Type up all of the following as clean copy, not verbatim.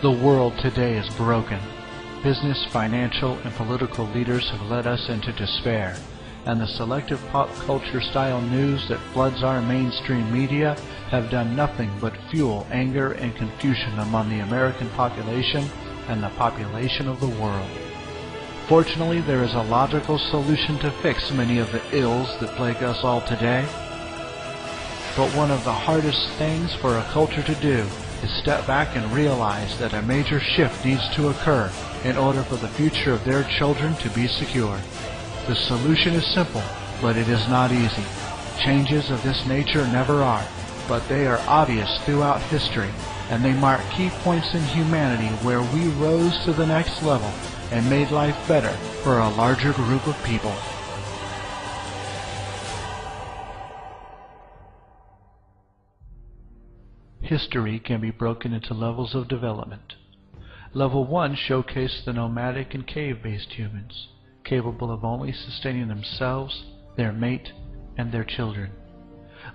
The world today is broken. Business, financial, and political leaders have led us into despair, and the selective pop culture style news that floods our mainstream media have done nothing but fuel anger and confusion among the American population and the population of the world. Fortunately, there is a logical solution to fix many of the ills that plague us all today. But one of the hardest things for a culture to do is step back and realize that a major shift needs to occur in order for the future of their children to be secure. The solution is simple, but it is not easy. Changes of this nature never are, but they are obvious throughout history, and they mark key points in humanity where we rose to the next level and made life better for a larger group of people. History can be broken into levels of development. Level 1 showcased the nomadic and cave-based humans, capable of only sustaining themselves, their mate, and their children.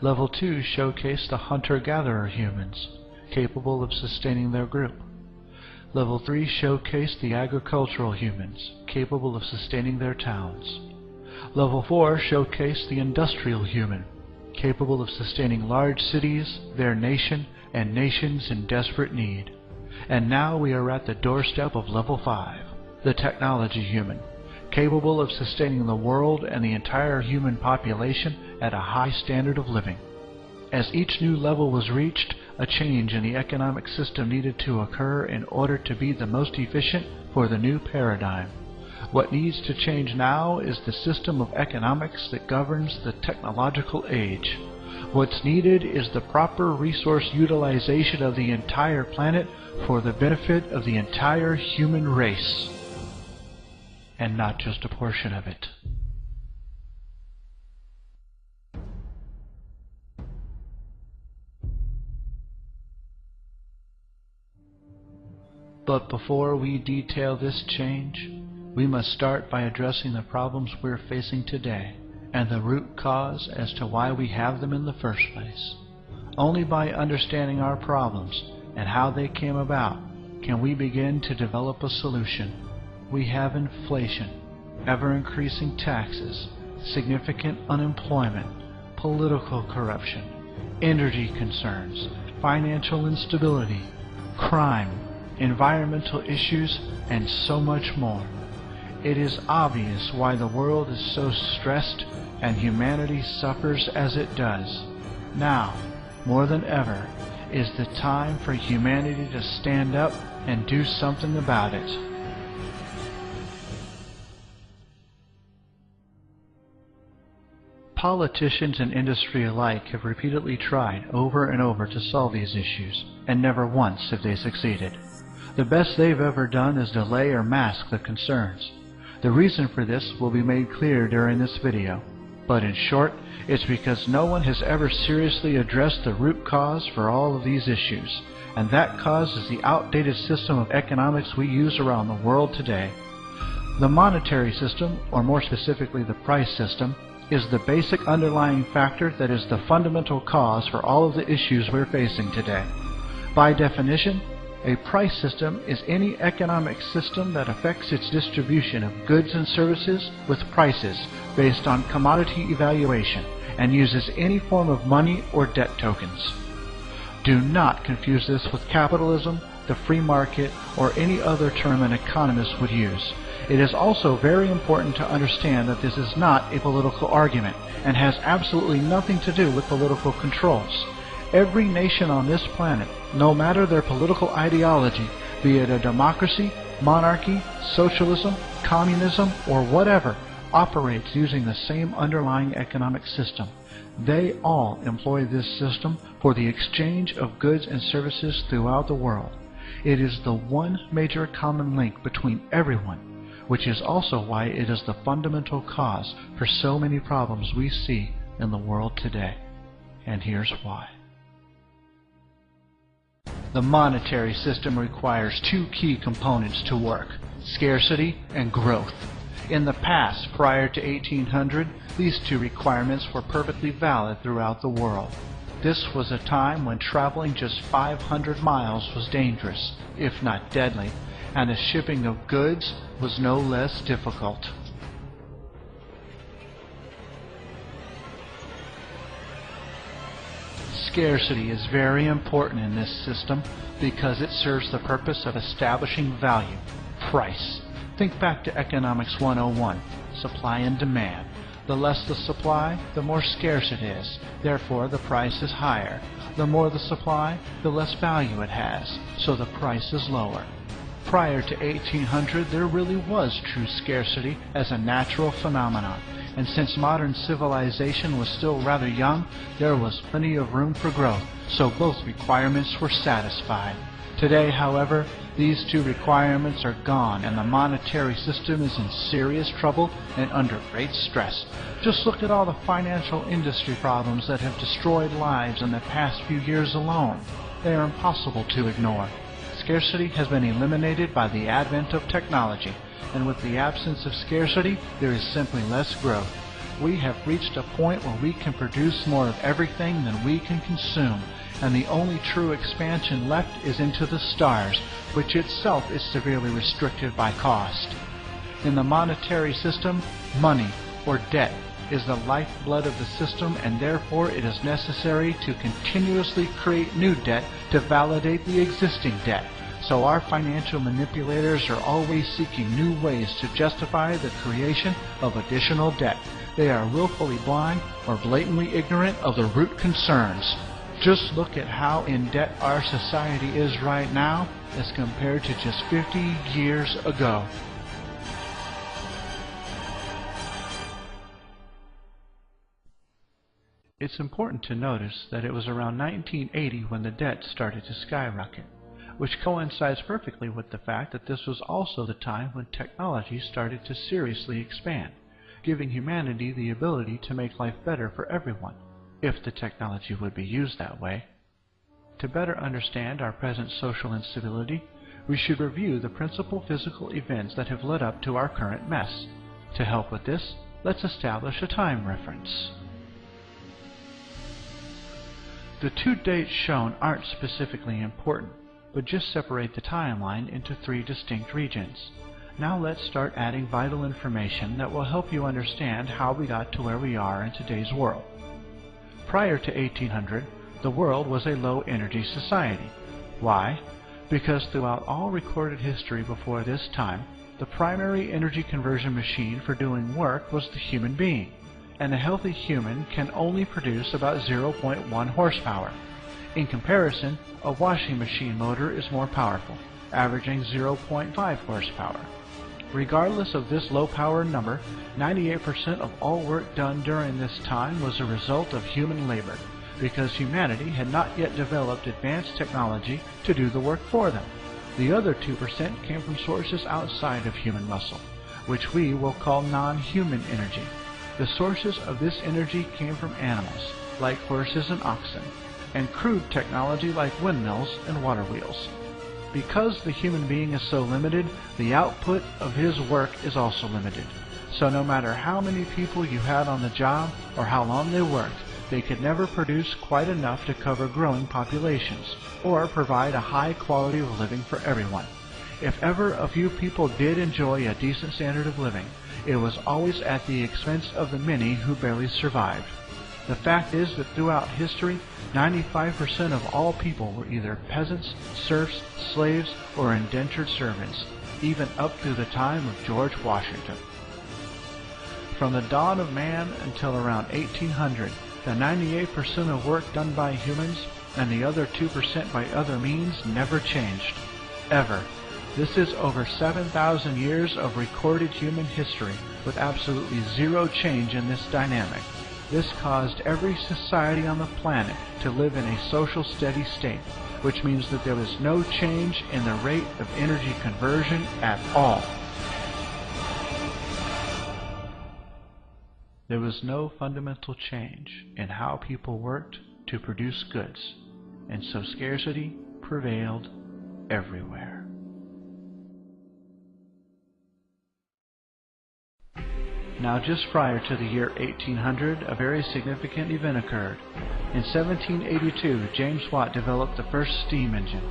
Level 2 showcased the hunter-gatherer humans, capable of sustaining their group. Level 3 showcased the agricultural humans, capable of sustaining their towns. Level 4 showcased the industrial human, capable of sustaining large cities, their nation, and nations in desperate need. And now we are at the doorstep of Level 5, the technology human, capable of sustaining the world and the entire human population at a high standard of living. As each new level was reached, a change in the economic system needed to occur in order to be the most efficient for the new paradigm. What needs to change now is the system of economics that governs the technological age. What's needed is the proper resource utilization of the entire planet for the benefit of the entire human race, and not just a portion of it. But before we detail this change, we must start by addressing the problems we're facing today and the root cause as to why we have them in the first place. Only by understanding our problems and how they came about can we begin to develop a solution. We have inflation, ever-increasing taxes, significant unemployment, political corruption, energy concerns, financial instability, crime, environmental issues, and so much more. It is obvious why the world is so stressed and humanity suffers as it does. Now, more than ever, is the time for humanity to stand up and do something about it. Politicians and industry alike have repeatedly tried over and over to solve these issues, and never once have they succeeded. The best they've ever done is delay or mask the concerns. The reason for this will be made clear during this video, but in short, it's because no one has ever seriously addressed the root cause for all of these issues, and that cause is the outdated system of economics we use around the world today. The monetary system, or more specifically the price system, is the basic underlying factor that is the fundamental cause for all of the issues we're facing today. By definition, a price system is any economic system that affects its distribution of goods and services with prices based on commodity evaluation and uses any form of money or debt tokens. Do not confuse this with capitalism, the free market, or any other term an economist would use. It is also very important to understand that this is not a political argument and has absolutely nothing to do with political controls. Every nation on this planet, no matter their political ideology, be it a democracy, monarchy, socialism, communism, or whatever, operates using the same underlying economic system. They all employ this system for the exchange of goods and services throughout the world. It is the one major common link between everyone, which is also why it is the fundamental cause for so many problems we see in the world today. And here's why. The monetary system requires two key components to work: scarcity and growth. In the past, prior to 1800, these two requirements were perfectly valid throughout the world. This was a time when traveling just 500 miles was dangerous, if not deadly, and the shipping of goods was no less difficult. Scarcity is very important in this system because it serves the purpose of establishing value, price. Think back to Economics 101, supply and demand. The less the supply, the more scarce it is. Therefore, the price is higher. The more the supply, the less value it has, so the price is lower. Prior to 1800, there really was true scarcity as a natural phenomenon, and since modern civilization was still rather young, there was plenty of room for growth, so both requirements were satisfied. Today, however, these two requirements are gone, and the monetary system is in serious trouble and under great stress. Just look at all the financial industry problems that have destroyed lives in the past few years alone. They are impossible to ignore. Scarcity has been eliminated by the advent of technology, and with the absence of scarcity, there is simply less growth. We have reached a point where we can produce more of everything than we can consume, and the only true expansion left is into the stars, which itself is severely restricted by cost. In the monetary system, money, or debt, is the lifeblood of the system, and therefore it is necessary to continuously create new debt to validate the existing debt. So our financial manipulators are always seeking new ways to justify the creation of additional debt. They are willfully blind or blatantly ignorant of the root concerns. Just look at how in debt our society is right now as compared to just 50 years ago. It's important to notice that it was around 1980 when the debt started to skyrocket, which coincides perfectly with the fact that this was also the time when technology started to seriously expand, giving humanity the ability to make life better for everyone, if the technology would be used that way. To better understand our present social instability, we should review the principal physical events that have led up to our current mess. To help with this, let's establish a time reference. The two dates shown aren't specifically important, but just separate the timeline into three distinct regions. Now let's start adding vital information that will help you understand how we got to where we are in today's world. Prior to 1800, the world was a low-energy society. Why? Because throughout all recorded history before this time, the primary energy conversion machine for doing work was the human being, and a healthy human can only produce about 0.1 horsepower. In comparison, a washing machine motor is more powerful, averaging 0.5 horsepower. Regardless of this low power number, 98% of all work done during this time was a result of human labor, because humanity had not yet developed advanced technology to do the work for them. The other 2% came from sources outside of human muscle, which we will call non-human energy. The sources of this energy came from animals, like horses and oxen, and crude technology like windmills and water wheels. Because the human being is so limited, the output of his work is also limited. So no matter how many people you had on the job or how long they worked, they could never produce quite enough to cover growing populations or provide a high quality of living for everyone. If ever a few people did enjoy a decent standard of living, it was always at the expense of the many who barely survived. The fact is that throughout history, 95% of all people were either peasants, serfs, slaves, or indentured servants, even up through the time of George Washington. From the dawn of man until around 1800, the 98% of work done by humans and the other 2% by other means never changed. Ever. This is over 7,000 years of recorded human history with absolutely zero change in this dynamic. This caused every society on the planet to live in a social steady state, which means that there was no change in the rate of energy conversion at all. There was no fundamental change in how people worked to produce goods, and so scarcity prevailed everywhere. Now, just prior to the year 1800, a very significant event occurred. In 1782, James Watt developed the first steam engine.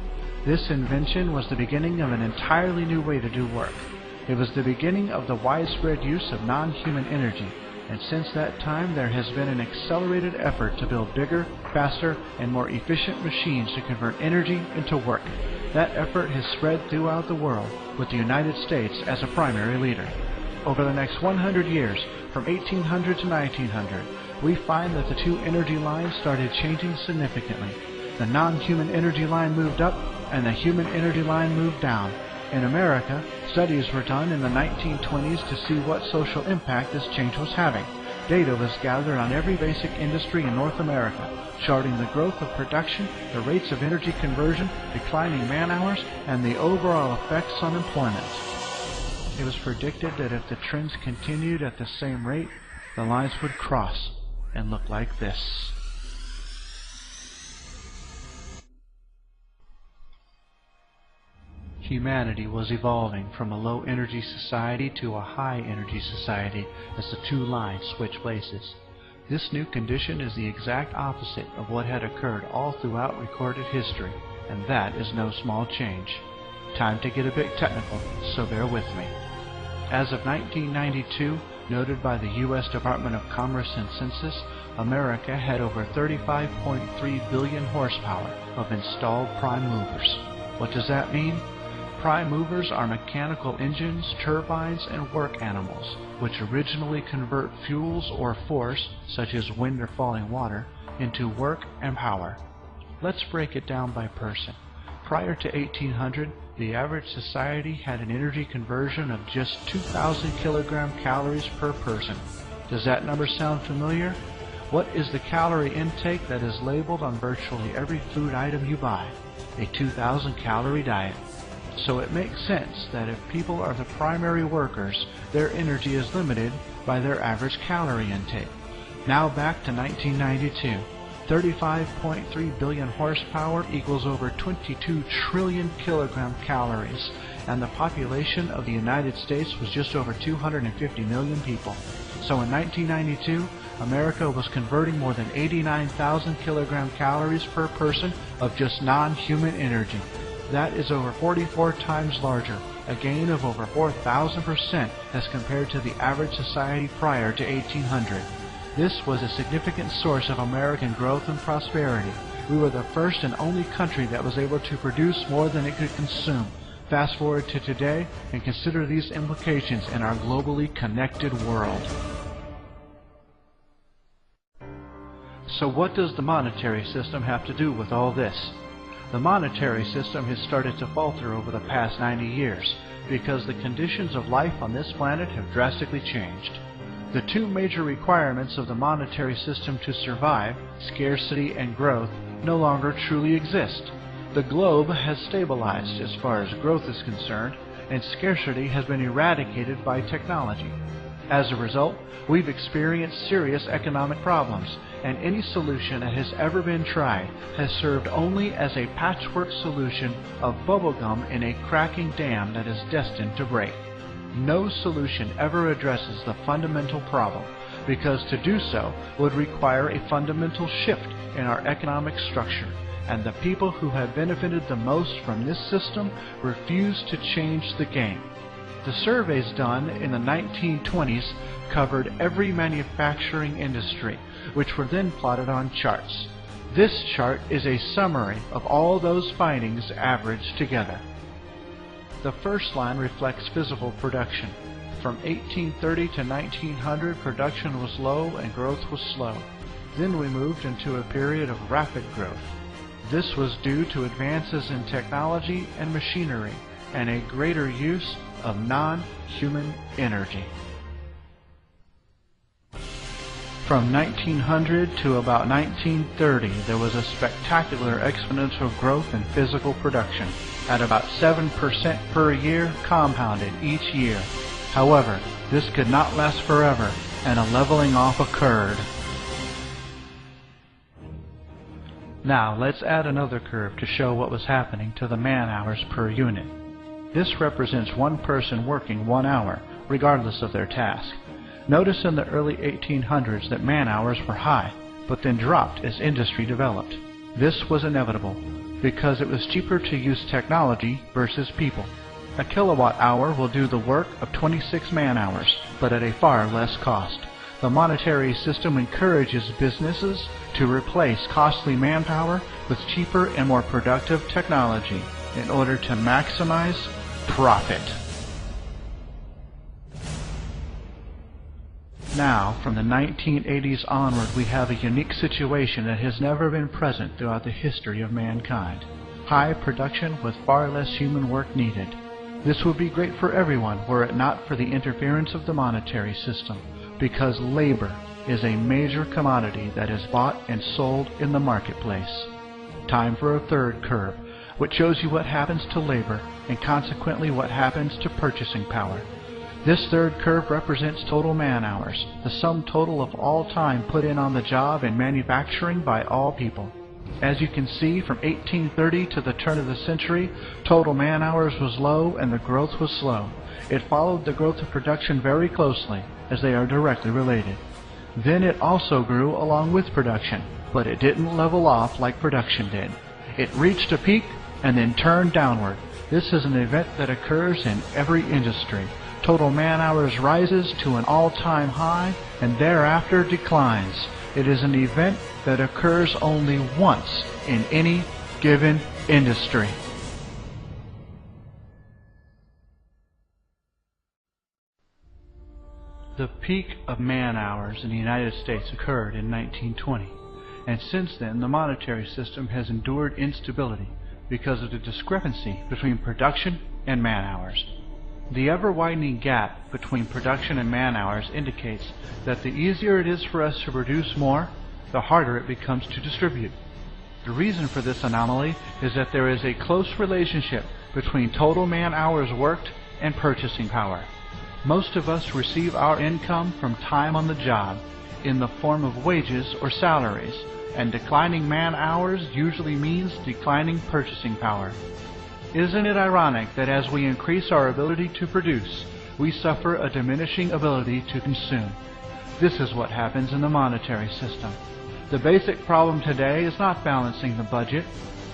This invention was the beginning of an entirely new way to do work. It was the beginning of the widespread use of non-human energy, and since that time there has been an accelerated effort to build bigger, faster, and more efficient machines to convert energy into work. That effort has spread throughout the world, with the United States as a primary leader. Over the next 100 years, from 1800 to 1900, we find that the two energy lines started changing significantly. The non-human energy line moved up, and the human energy line moved down. In America, studies were done in the 1920s to see what social impact this change was having. Data was gathered on every basic industry in North America, charting the growth of production, the rates of energy conversion, declining man-hours, and the overall effects on employment. It was predicted that if the trends continued at the same rate, the lines would cross and look like this. Humanity was evolving from a low-energy society to a high-energy society as the two lines switched places. This new condition is the exact opposite of what had occurred all throughout recorded history, and that is no small change. Time to get a bit technical, so bear with me. As of 1992, noted by the U.S. Department of Commerce and Census, America had over 35.3 billion horsepower of installed prime movers. What does that mean? Prime movers are mechanical engines, turbines, and work animals, which originally convert fuels or force, such as wind or falling water, into work and power. Let's break it down by person. Prior to 1800, the average society had an energy conversion of just 2,000 kilogram calories per person. Does that number sound familiar? What is the calorie intake that is labeled on virtually every food item you buy? A 2,000 calorie diet. So it makes sense that if people are the primary workers, their energy is limited by their average calorie intake. Now back to 1992. 35.3 billion horsepower equals over 22 trillion kilogram calories, and the population of the United States was just over 250 million people. So in 1992, America was converting more than 89,000 kilogram calories per person of just non-human energy. That is over 44 times larger, a gain of over 4,000% as compared to the average society prior to 1800. This was a significant source of American growth and prosperity. We were the first and only country that was able to produce more than it could consume. Fast forward to today and consider these implications in our globally connected world. So what does the monetary system have to do with all this? The monetary system has started to falter over the past 90 years because the conditions of life on this planet have drastically changed. The two major requirements of the monetary system to survive, scarcity and growth, no longer truly exist. The globe has stabilized as far as growth is concerned, and scarcity has been eradicated by technology. As a result, we've experienced serious economic problems, and any solution that has ever been tried has served only as a patchwork solution of bubblegum in a cracking dam that is destined to break. No solution ever addresses the fundamental problem, because to do so would require a fundamental shift in our economic structure, and the people who have benefited the most from this system refuse to change the game. The surveys done in the 1920s covered every manufacturing industry, which were then plotted on charts. This chart is a summary of all those findings averaged together. The first line reflects physical production. From 1830 to 1900, production was low and growth was slow. Then we moved into a period of rapid growth. This was due to advances in technology and machinery, and a greater use of non-human energy. From 1900 to about 1930, there was a spectacular exponential growth in physical production, at about 7% per year, compounded each year. However, this could not last forever, and a leveling off occurred. Now let's add another curve to show what was happening to the man-hours per unit. This represents one person working 1 hour, regardless of their task. Notice in the early 1800s that man-hours were high. but then dropped as industry developed. This was inevitable, because it was cheaper to use technology versus people. A kilowatt-hour will do the work of 26 man-hours, but at a far less cost. The monetary system encourages businesses to replace costly manpower with cheaper and more productive technology in order to maximize profit. Now, from the 1980s onward, we have a unique situation that has never been present throughout the history of mankind. High production with far less human work needed. This would be great for everyone were it not for the interference of the monetary system, because labor is a major commodity that is bought and sold in the marketplace. Time for a third curve, which shows you what happens to labor and consequently what happens to purchasing power. This third curve represents total man-hours, the sum total of all time put in on the job in manufacturing by all people. As you can see, from 1830 to the turn of the century, total man-hours was low and the growth was slow. It followed the growth of production very closely, as they are directly related. Then it also grew along with production, but it didn't level off like production did. It reached a peak and then turned downward. This is an event that occurs in every industry. Total man-hours rises to an all-time high and thereafter declines. It is an event that occurs only once in any given industry. The peak of man-hours in the United States occurred in 1920, and since then the monetary system has endured instability because of the discrepancy between production and man-hours. The ever-widening gap between production and man-hours indicates that the easier it is for us to produce more, the harder it becomes to distribute. The reason for this anomaly is that there is a close relationship between total man-hours worked and purchasing power. Most of us receive our income from time on the job in the form of wages or salaries, and declining man-hours usually means declining purchasing power. Isn't it ironic that as we increase our ability to produce, we suffer a diminishing ability to consume? This is what happens in the monetary system. The basic problem today is not balancing the budget,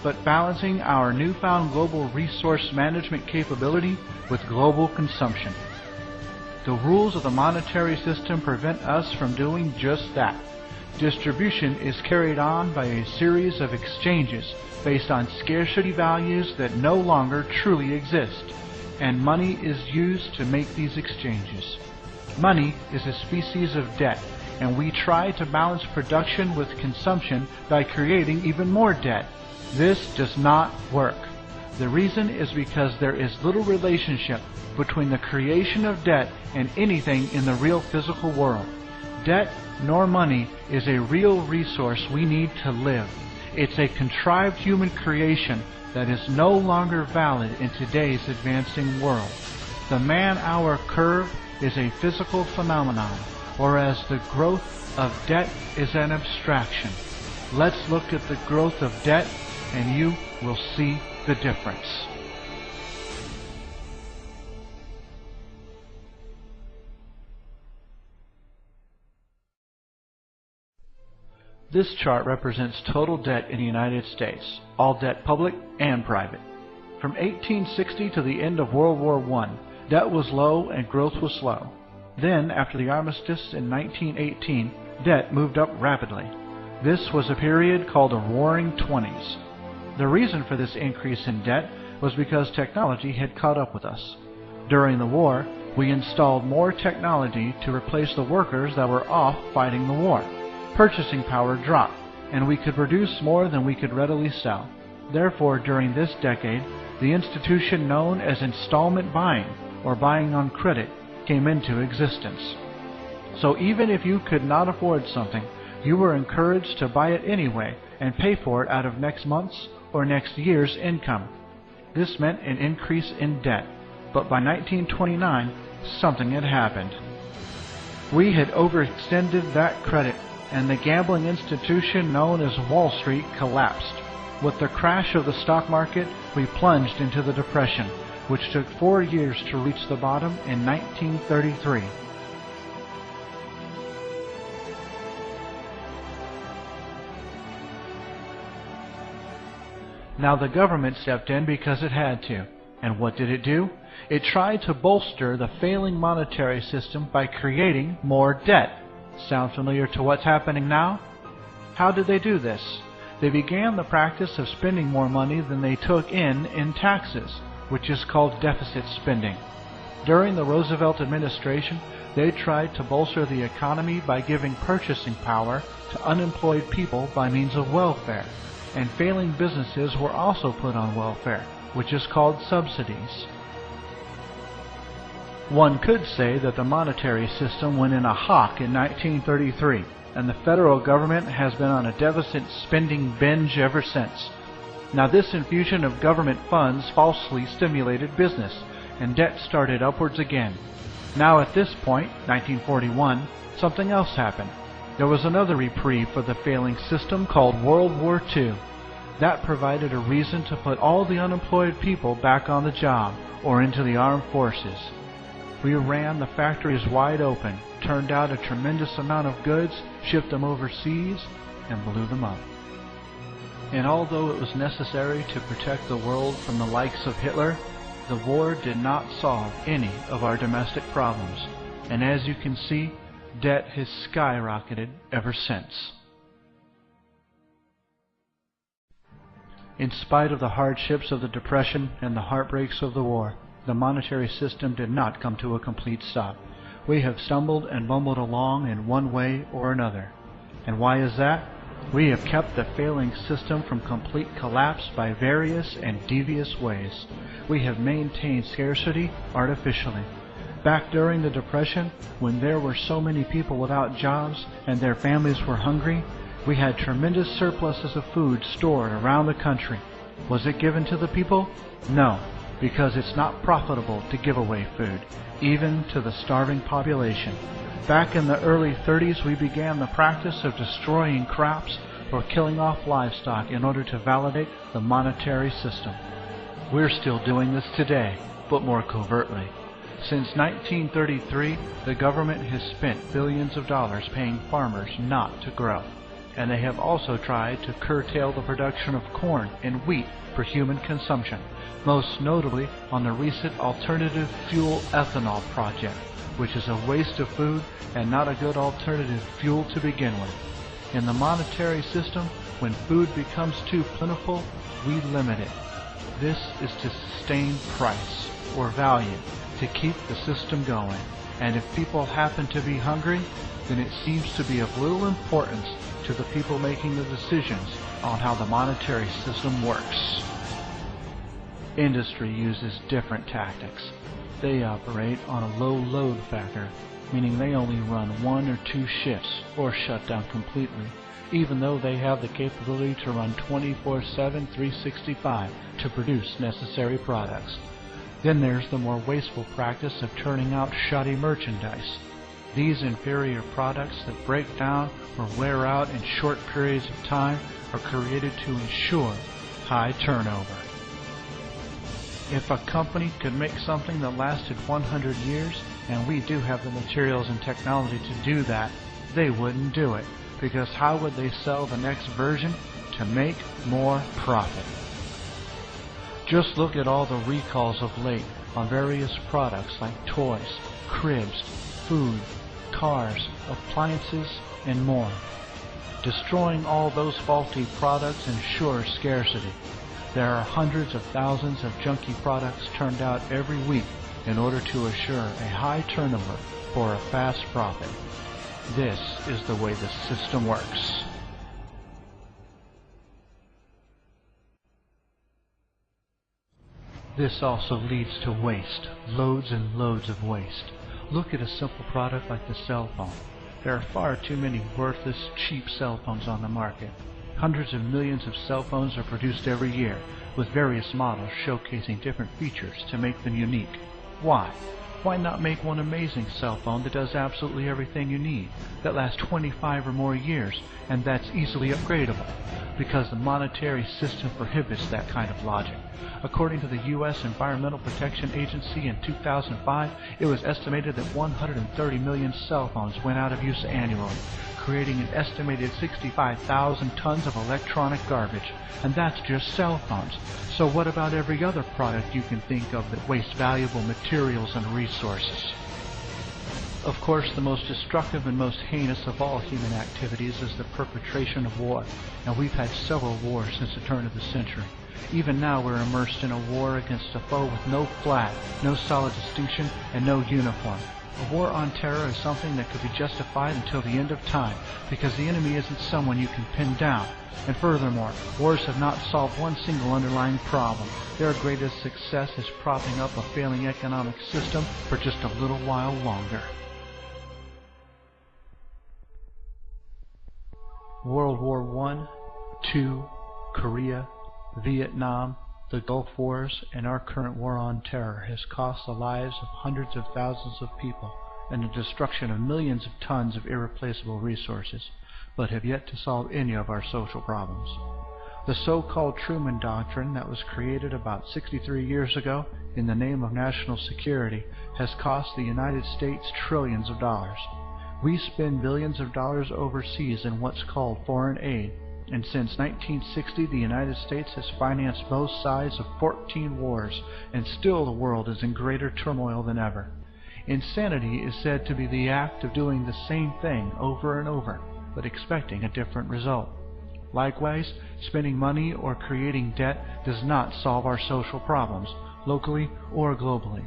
but balancing our newfound global resource management capability with global consumption. The rules of the monetary system prevent us from doing just that. Distribution is carried on by a series of exchanges based on scarcity values that no longer truly exist, and money is used to make these exchanges. Money is a species of debt, and we try to balance production with consumption by creating even more debt. This does not work. The reason is because there is little relationship between the creation of debt and anything in the real physical world. Debt nor money is a real resource we need to live. It's a contrived human creation that is no longer valid in today's advancing world. The man-hour curve is a physical phenomenon, whereas the growth of debt is an abstraction. Let's look at the growth of debt and you will see the difference. This chart represents total debt in the United States, all debt public and private. From 1860 to the end of World War I, debt was low and growth was slow. Then, after the armistice in 1918, debt moved up rapidly. This was a period called the Roaring Twenties. The reason for this increase in debt was because technology had caught up with us. During the war, we installed more technology to replace the workers that were off fighting the war. Purchasing power dropped, and we could produce more than we could readily sell. Therefore, during this decade, the institution known as installment buying, or buying on credit, came into existence. So even if you could not afford something, you were encouraged to buy it anyway and pay for it out of next month's or next year's income. This meant an increase in debt, but by 1929, something had happened. We had overextended that credit, and the gambling institution known as Wall Street collapsed. With the crash of the stock market, we plunged into the Depression, which took 4 years to reach the bottom in 1933. Now the government stepped in because it had to. And what did it do? It tried to bolster the failing monetary system by creating more debt. Sound familiar to what's happening now? How did they do this? They began the practice of spending more money than they took in taxes, which is called deficit spending. During the Roosevelt administration, they tried to bolster the economy by giving purchasing power to unemployed people by means of welfare, and failing businesses were also put on welfare, which is called subsidies. One could say that the monetary system went in a hock in 1933, and the federal government has been on a deficit spending binge ever since. Now this infusion of government funds falsely stimulated business, and debt started upwards again. Now at this point, 1941, something else happened. There was another reprieve for the failing system called World War II. That provided a reason to put all the unemployed people back on the job or into the armed forces. We ran the factories wide open, turned out a tremendous amount of goods, shipped them overseas, and blew them up. And although it was necessary to protect the world from the likes of Hitler, the war did not solve any of our domestic problems. And as you can see, debt has skyrocketed ever since. In spite of the hardships of the Depression and the heartbreaks of the war, the monetary system did not come to a complete stop. We have stumbled and bumbled along in one way or another. And why is that? We have kept the failing system from complete collapse by various and devious ways. We have maintained scarcity artificially. Back during the Depression, when there were so many people without jobs and their families were hungry, we had tremendous surpluses of food stored around the country. Was it given to the people? No, because it's not profitable to give away food, even to the starving population. Back in the early 30s, we began the practice of destroying crops or killing off livestock in order to validate the monetary system. We're still doing this today, but more covertly. Since 1933, the government has spent billions of dollars paying farmers not to grow, and they have also tried to curtail the production of corn and wheat for human consumption, most notably on the recent alternative fuel ethanol project, which is a waste of food and not a good alternative fuel to begin with. In the monetary system, when food becomes too plentiful, we limit it. This is to sustain price or value, to keep the system going. And if people happen to be hungry, then it seems to be of little importance to the people making the decisions on how the monetary system works. Industry uses different tactics. They operate on a low load factor, meaning they only run 1 or 2 shifts or shut down completely, even though they have the capability to run 24/7, 365 to produce necessary products. Then there's the more wasteful practice of turning out shoddy merchandise. These inferior products that break down or wear out in short periods of time are created to ensure high turnover. If a company could make something that lasted 100 years, and we do have the materials and technology to do that, they wouldn't do it, because how would they sell the next version? To make more profit. Just look at all the recalls of late on various products like toys, cribs, food, cars, appliances, and more. Destroying all those faulty products ensures scarcity. There are hundreds of thousands of junky products turned out every week in order to assure a high turnover for a fast profit. This is the way the system works. This also leads to waste, loads and loads of waste. Look at a simple product like the cell phone. There are far too many worthless, cheap cell phones on the market. Hundreds of millions of cell phones are produced every year, with various models showcasing different features to make them unique. Why? Why not make one amazing cell phone that does absolutely everything you need, that lasts 25 or more years, and that's easily upgradable? because the monetary system prohibits that kind of logic. According to the U.S. Environmental Protection Agency in 2005, it was estimated that 130 million cell phones went out of use annually, creating an estimated 65,000 tons of electronic garbage. And that's just cell phones. So what about every other product you can think of that wastes valuable materials and resources? Of course, the most destructive and most heinous of all human activities is the perpetration of war. And we've had several wars since the turn of the century. Even now we're immersed in a war against a foe with no flag, no solid distinction, and no uniform. A war on terror is something that could be justified until the end of time, because the enemy isn't someone you can pin down. And furthermore, wars have not solved one single underlying problem. Their greatest success is propping up a failing economic system for just a little while longer. World War I, II, Korea, Vietnam, the Gulf Wars, and our current war on terror has cost the lives of hundreds of thousands of people and the destruction of millions of tons of irreplaceable resources, but have yet to solve any of our social problems. The so-called Truman Doctrine that was created about 63 years ago in the name of national security has cost the United States trillions of dollars. We spend billions of dollars overseas in what's called foreign aid, and since 1960 the United States has financed both sides of 14 wars, and still the world is in greater turmoil than ever. Insanity is said to be the act of doing the same thing over and over, but expecting a different result. Likewise, spending money or creating debt does not solve our social problems, locally or globally.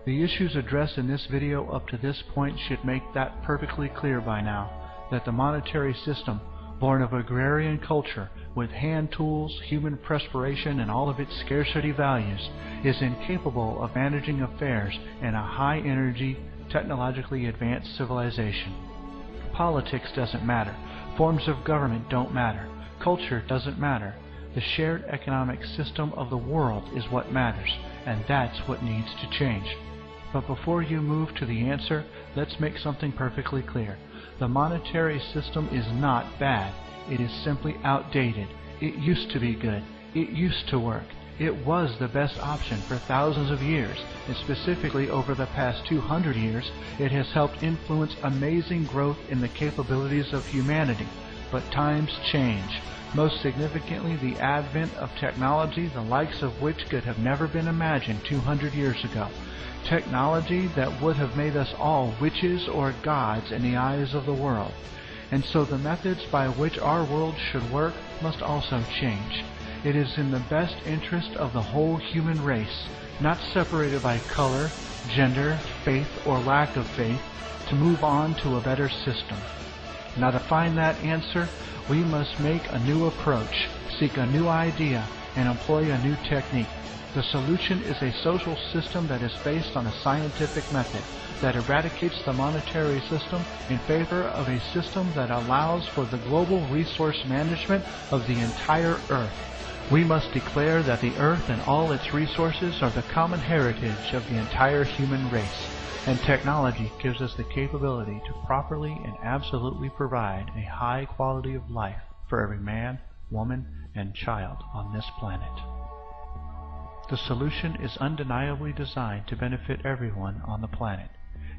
The issues addressed in this video up to this point should make that perfectly clear by now, that the monetary system, born of agrarian culture, with hand tools, human perspiration, and all of its scarcity values, is incapable of managing affairs in a high-energy, technologically advanced civilization. Politics doesn't matter. Forms of government don't matter. Culture doesn't matter. The shared economic system of the world is what matters, and that's what needs to change. But before you move to the answer, let's make something perfectly clear. The monetary system is not bad. It is simply outdated. It used to be good. It used to work. It was the best option for thousands of years, and specifically over the past 200 years, it has helped influence amazing growth in the capabilities of humanity. But times change. Most significantly, the advent of technology, the likes of which could have never been imagined 200 years ago. Technology that would have made us all witches or gods in the eyes of the world. And so the methods by which our world should work must also change. It is in the best interest of the whole human race, not separated by color, gender, faith, or lack of faith, to move on to a better system. Now to find that answer, we must make a new approach, seek a new idea, and employ a new technique. The solution is a social system that is based on a scientific method that eradicates the monetary system in favor of a system that allows for the global resource management of the entire Earth. We must declare that the Earth and all its resources are the common heritage of the entire human race, and technology gives us the capability to properly and absolutely provide a high quality of life for every man, woman, and child on this planet. The solution is undeniably designed to benefit everyone on the planet,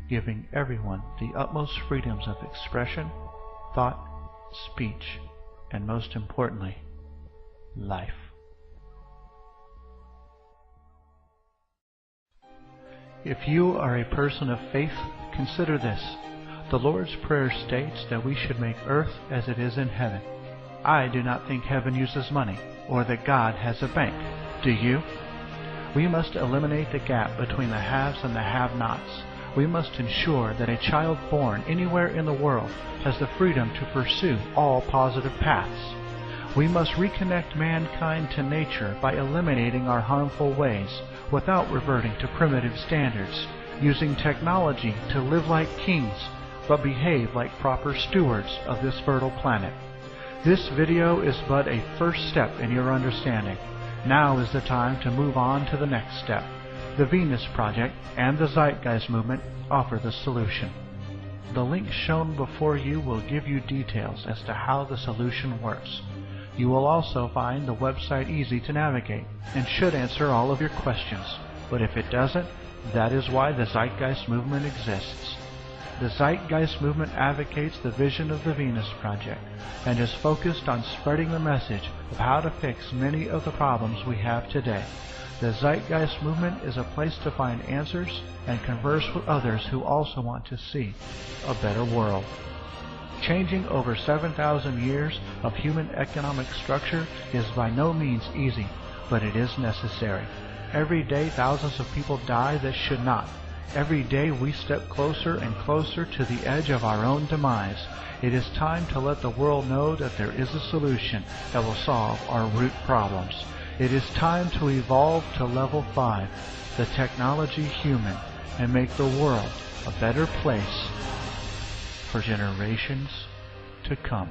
giving everyone the utmost freedoms of expression, thought, speech, and most importantly, life. If you are a person of faith, consider this. The Lord's Prayer states that we should make earth as it is in heaven. I do not think heaven uses money, or that God has a bank. Do you? We must eliminate the gap between the haves and the have-nots. We must ensure that a child born anywhere in the world has the freedom to pursue all positive paths. We must reconnect mankind to nature by eliminating our harmful ways without reverting to primitive standards, using technology to live like kings but behave like proper stewards of this fertile planet. This video is but a first step in your understanding. Now is the time to move on to the next step. The Venus Project and the Zeitgeist Movement offer the solution. The link shown before you will give you details as to how the solution works. You will also find the website easy to navigate and should answer all of your questions. But if it doesn't, that is why the Zeitgeist movement exists. The Zeitgeist movement advocates the vision of the Venus Project and is focused on spreading the message of how to fix many of the problems we have today. The Zeitgeist movement is a place to find answers and converse with others who also want to see a better world. Changing over 7,000 years of human economic structure is by no means easy, but it is necessary. Every day thousands of people die that should not. Every day we step closer and closer to the edge of our own demise. It is time to let the world know that there is a solution that will solve our root problems. It is time to evolve to level 5, the technology human, and make the world a better place for generations to come.